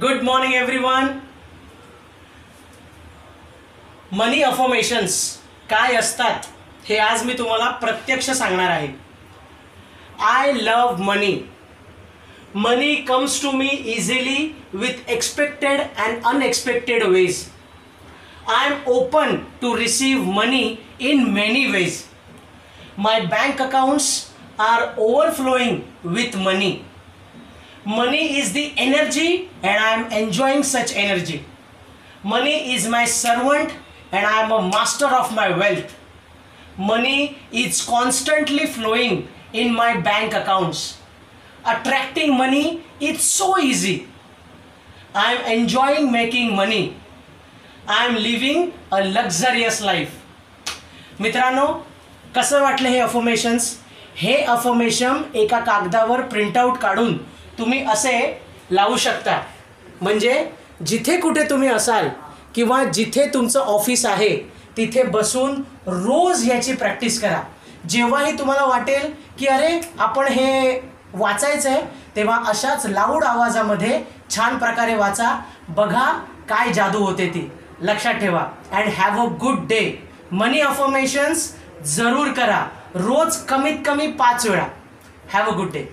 Good morning everyone. Money affirmations काय असतात हे आज मी तुम्हाला प्रत्यक्ष सांगणार आहे. I love money. Money comes to me easily with expected and unexpected ways. I am open to receive money in many ways. My bank accounts are overflowing with money. Money is the energy and I am enjoying such energy. Money is my servant and I am a master of my wealth. Money is constantly flowing in my bank accounts. Attracting money is so easy. I am enjoying making money. I am living a luxurious life. मित्रांनो, कसं वाटलं हे affirmations? हे affirmation एका कागदावर printout काढून तुम्ही असे लावू शकता. म्हणजे जिथे कुठे तुम्ही असाल किंवा जिथे तुमचं ऑफिस आहे तिथे बसून रोज याची प्रॅक्टिस करा. जेव्हाही तुम्हाला वाटेल की अरे आपण हे वाचायचं आहे, तेव्हा अशाच लाऊड आवाजामध्ये छान प्रकारे वाचा. बघा काय जादू होते ती. लक्षात ठेवा. And have a good day. Money affirmations जरूर करा, रोज कमीत कमी 5 वेळा. Have a good day.